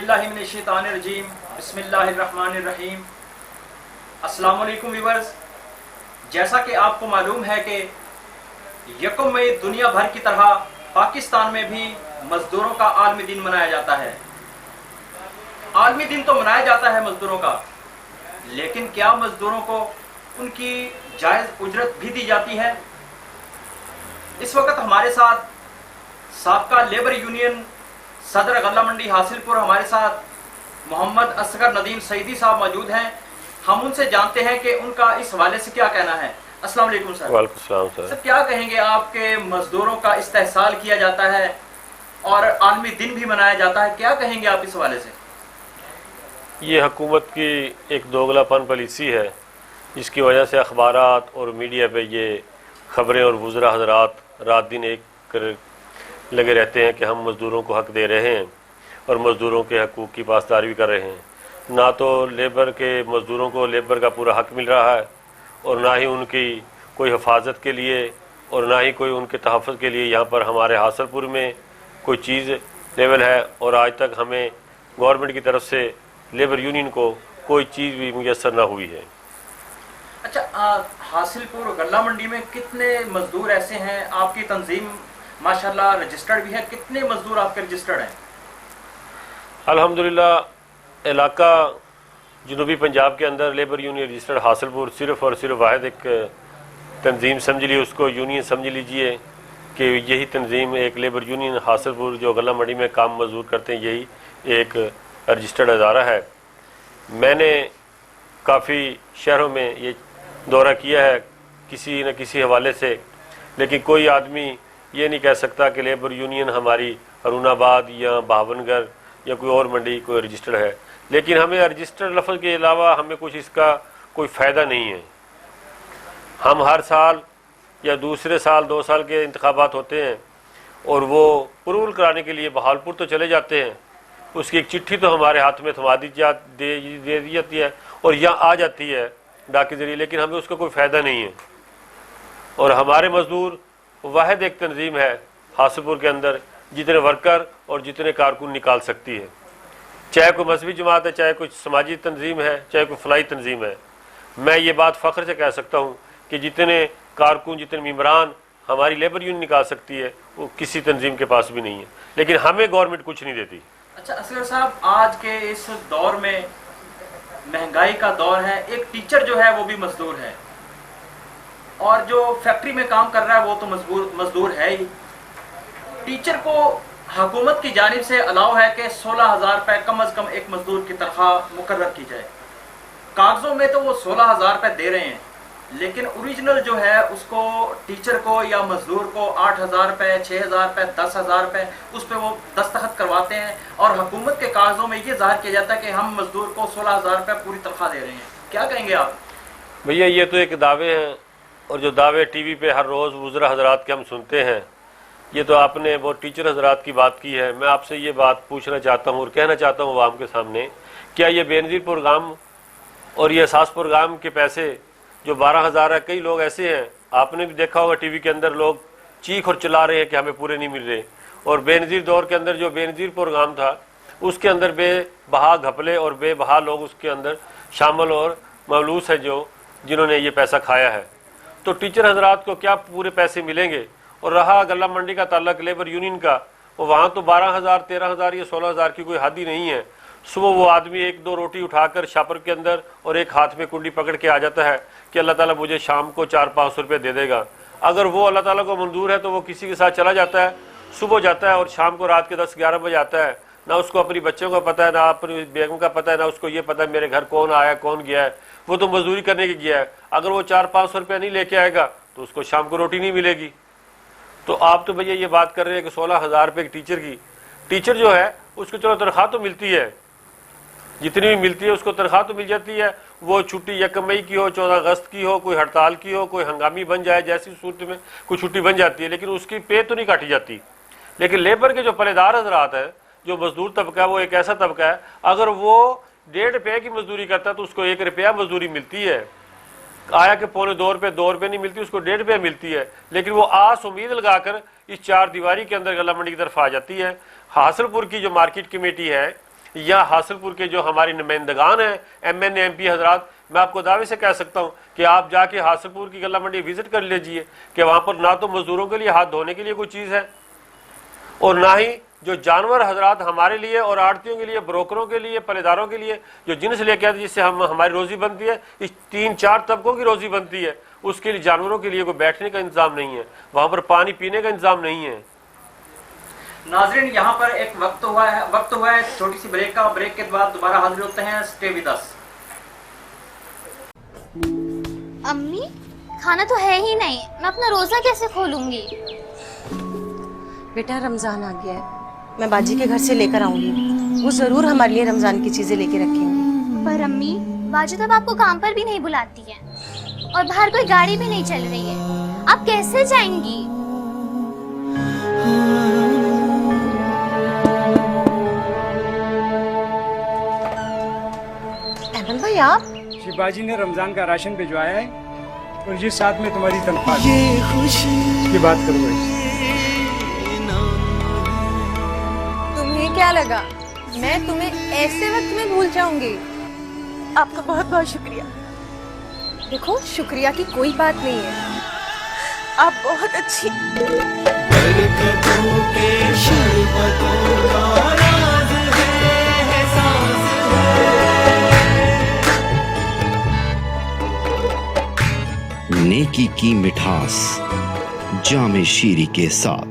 باللہ من الشیطان الرجیم بسم اللہ الرحمن الرحیم۔ السلام علیکم ویورز، جیسا کہ آپ کو معلوم ہے کہ یکم مئی دنیا بھر کی طرح پاکستان میں بھی مزدوروں کا عالمی دن منایا جاتا ہے۔ عالمی دن تو منایا جاتا ہے مزدوروں کا، لیکن کیا مزدوروں کو ان کی جائز اجرت بھی دی جاتی ہے؟ اس وقت ہمارے ساتھ سابقہ لیبر یونین صدر غلہ منڈی حاصل پور ہمارے ساتھ محمد اصغر ندیم سعیدی صاحب موجود ہیں۔ ہم ان سے جانتے ہیں کہ ان کا اس حوالے سے کیا کہنا ہے۔ السلام علیکم سر۔ وعلیکم السلام سر۔ سر کیا کہیں گے آپ کے مزدوروں کا استحصال کیا جاتا ہے اور عالمی دن بھی منایا جاتا ہے، کیا کہیں گے آپ اس حوالے سے؟ یہ حکومت کی ایک دوگلا پن پالیسی ہے، جس کی وجہ سے اخبارات اور میڈیا پہ یہ خبریں اور وزراء حضرات رات دن ایک لگے رہتے ہیں کہ ہم مزدوروں کو حق دے رہے ہیں اور مزدوروں کے حقوق کی پاسداری بھی کر رہے ہیں۔ نہ تو لیبر کے مزدوروں کو لیبر کا پورا حق مل رہا ہے اور نہ ہی ان کی کوئی حفاظت کے لیے اور نہ ہی کوئی ان کے تحفظ کے لیے یہاں پر ہمارے حاصل پور میں کوئی چیز لیول ہے، اور آج تک ہمیں گورنمنٹ کی طرف سے لیبر یونین کو کوئی چیز بھی میسر نہ ہوئی ہے۔ اچھا، حاصل پور غلہ منڈی میں کتنے مزدور ایسے ہیں؟ آپ کی تنظیم ماشاءاللہ رجسٹرڈ بھی ہے، کتنے مزدور آپ کے رجسٹرڈ ہیں؟ الحمدللہ علاقہ جنوبی پنجاب کے اندر لیبر یونین رجسٹرڈ حاصل پور صرف اور صرف واحد ایک تنظیم سمجھ لی، اس کو یونین سمجھ لیجئے کہ یہی تنظیم ایک لیبر یونین حاصل پور جو غلہ منڈی میں کام مزدور کرتے ہیں، یہی ایک رجسٹرڈ ادارہ ہے۔ میں نے کافی شہروں میں یہ دورہ کیا ہے کسی نہ کسی حوالے سے، لیکن کوئی آدمی یہ نہیں کہہ سکتا کہ لیبر یونین ہماری ہارون آباد یا بہاون گڑھ یا کوئی اور منڈی کوئی رجسٹرڈ ہے، لیکن ہمیں رجسٹرڈ لفظ کے علاوہ ہمیں کچھ اس کا کوئی فائدہ نہیں ہے۔ ہم ہر سال یا دوسرے سال 2 سال کے انتخابات ہوتے ہیں اور وہ پرول کرانے کے لیے بہالپور تو چلے جاتے ہیں، اس کی ایک چٹھی تو ہمارے ہاتھ میں تھما دے دی جاتی ہے اور یہاں آ جاتی ہے ڈاک کے ذریعے، لیکن ہمیں اس کا کوئی فائدہ نہیں ہے۔ اور ہمارے مزدور واحد ایک تنظیم ہے حاصل پور کے اندر جتنے ورکر اور جتنے کارکن نکال سکتی ہے، چاہے کوئی مذہبی جماعت ہے، چاہے کوئی سماجی تنظیم ہے، چاہے کوئی فلاحی تنظیم ہے۔ میں یہ بات فخر سے کہہ سکتا ہوں کہ جتنے کارکن جتنے ممبران ہماری لیبر یونین نکال سکتی ہے وہ کسی تنظیم کے پاس بھی نہیں ہے، لیکن ہمیں گورنمنٹ کچھ نہیں دیتی۔ اچھا اصغر صاحب، آج کے اس دور میں مہنگائی کا دور ہے، ایک ٹیچر جو ہے وہ بھی مزدور ہے، اور جو فیکٹری میں کام کر رہا ہے وہ تو مزدور ہے ہی۔ ٹیچر کو حکومت کی جانب سے الاؤ ہے کہ 16,000 روپے کم از کم ایک مزدور کی تنخواہ مقرر کی جائے۔ کاغذوں میں تو وہ 16,000 روپے دے رہے ہیں، لیکن اوریجنل جو ہے اس کو ٹیچر کو یا مزدور کو 8,000 روپے، 6,000 روپے، 10,000 روپے اس پہ وہ دستخط کرواتے ہیں، اور حکومت کے کاغذوں میں یہ ظاہر کیا جاتا ہے کہ ہم مزدور کو 16,000 روپے پوری تنخواہ دے رہے ہیں۔ کیا کہیں گے آپ؟ بھیا یہ تو ایک دعوے ہیں، اور جو دعوے ٹی وی پہ ہر روز وزراء حضرات کے ہم سنتے ہیں، یہ تو آپ نے وہ ٹیچر حضرات کی بات کی ہے۔ میں آپ سے یہ بات پوچھنا چاہتا ہوں اور کہنا چاہتا ہوں عوام کے سامنے، کیا یہ بے نظیر پروگرام اور یہ اساس پروگرام کے پیسے جو 12,000 ہے، کئی لوگ ایسے ہیں، آپ نے بھی دیکھا ہوگا ٹی وی کے اندر لوگ چیخ اور چلا رہے ہیں کہ ہمیں پورے نہیں مل رہے، اور بے نظیر دور کے اندر جو بے نظیر پروگرام تھا اس کے اندر بے بہا گھپلے اور بے بہا لوگ اس کے اندر شامل اور ملوث ہیں جنہوں نے یہ پیسہ کھایا ہے۔ تو ٹیچر حضرات کو کیا پورے پیسے ملیں گے؟ اور رہا غلہ منڈی کا تعلق لیبر یونین کا، وہاں تو 12,000 13,000 یا 16,000 کی کوئی حد ہی نہیں ہے۔ صبح وہ آدمی 1-2 روٹی اٹھا کر شاپر کے اندر اور ایک ہاتھ میں کنڈی پکڑ کے آ جاتا ہے کہ اللہ تعالیٰ مجھے شام کو 400-500 روپے دے دے گا۔ اگر وہ اللہ تعالیٰ کو منظور ہے تو وہ کسی کے ساتھ چلا جاتا ہے، صبح جاتا ہے اور شام کو رات کے 10-11 بجے آتا ہے۔ نہ اس کو اپنی بچوں کا پتہ ہے، نہ اپنی بیگم کا پتہ ہے، نہ اس کو یہ پتہ ہے میرے گھر کون آیا کون گیا ہے۔ وہ تو مزدوری کرنے کے گیا ہے، اگر وہ 400-500 روپے نہیں لے کے آئے گا تو اس کو شام کو روٹی نہیں ملے گی۔ تو آپ تو بھیا یہ بات کر رہے ہیں کہ 16,000 روپے ایک ٹیچر کی، ٹیچر جو ہے اس کو چلو تنخواہ تو ملتی ہے، جتنی بھی ملتی ہے اس کو تنخواہ تو مل جاتی ہے، وہ چھٹی 1 مئی کی ہو، 14 اگست کی ہو، کوئی ہڑتال کی ہو، کوئی ہنگامی بن جائے جیسی صورت میں کوئی چھٹی بن جاتی ہے، لیکن اس کی پے تو نہیں کاٹی جاتی۔ لیکن لیبر کے جو پلے دار حضرات ہیں، جو مزدور طبقہ ہے، وہ ایک ایسا طبقہ ہے اگر وہ 1.5 روپے کی مزدوری کرتا ہے تو اس کو 1 روپیہ مزدوری ملتی ہے۔ آیا کہ 2.25 روپے 2 روپے نہیں ملتی، اس کو 1.5 روپے ملتی ہے، لیکن وہ آس امید لگا کر اس 4 دیواری کے اندر غلہ منڈی کی طرف آ جاتی ہے۔ حاصل پور کی جو مارکیٹ کمیٹی ہے یا حاصل پور کے جو ہماری نمائندگان ہیں M N A M P حضرات، میں آپ کو دعوے سے کہہ سکتا ہوں کہ آپ جا کے حاصل پور کی غلہ منڈی وزٹ کر لیجئے کہ وہاں پر نہ تو مزدوروں کے لیے ہاتھ دھونے کے لیے کوئی چیز ہے، اور نہ ہی جو جانور حضرات ہمارے لیے اور آڑتیوں کے لیے، بروکروں کے لیے، پلےداروں کے لیے جو جنس لے کے آتے ہیں جس سے ہماری روزی بنتی ہے، اس 3-4 طبقوں کی روزی بنتی ہے، اس کے لیے جانوروں کے لیے کوئی بیٹھنے کا انتظام نہیں ہے، وہاں پر پانی پینے کا انتظام نہیں ہے۔ ناظرین یہاں پر ایک وقت ہوا ہے چھوٹی سی بریک کا، بریک کے بعد دوبارہ حاضر ہوتے ہیں، اسٹے ود اس۔ امی کھانا تو ہے ہی نہیں، میں اپنا روزہ کیسے کھولوں گی؟ بیٹا رمضان آ گیا ہے، میں باجی کے گھر سے لے کر آؤں گی، وہ ضرور ہمارے لیے رمضان کی چیزیں لے کے رکھیں گے۔ پر امی باجی تو اب آپ کو کام پر بھی نہیں بلاتی ہے اور باہر کوئی گاڑی بھی نہیں چل رہی ہے، آپ کیسے جائیں گی؟ ایمن بھائی آپ؟ جی باجی نے رمضان کا راشن بھجوایا ہے اور یہ ساتھ میں تمہاری تنخواہ کی بات کرو گے۔ تمہیں کیا لگا میں تمہیں ایسے وقت میں بھول جاؤں گی؟ آپ کا بہت بہت شکریہ۔ دیکھو شکریہ کی کوئی بات نہیں ہے، آپ بہت اچھی۔ نیکی کی مٹھاس جام شیری کے ساتھ۔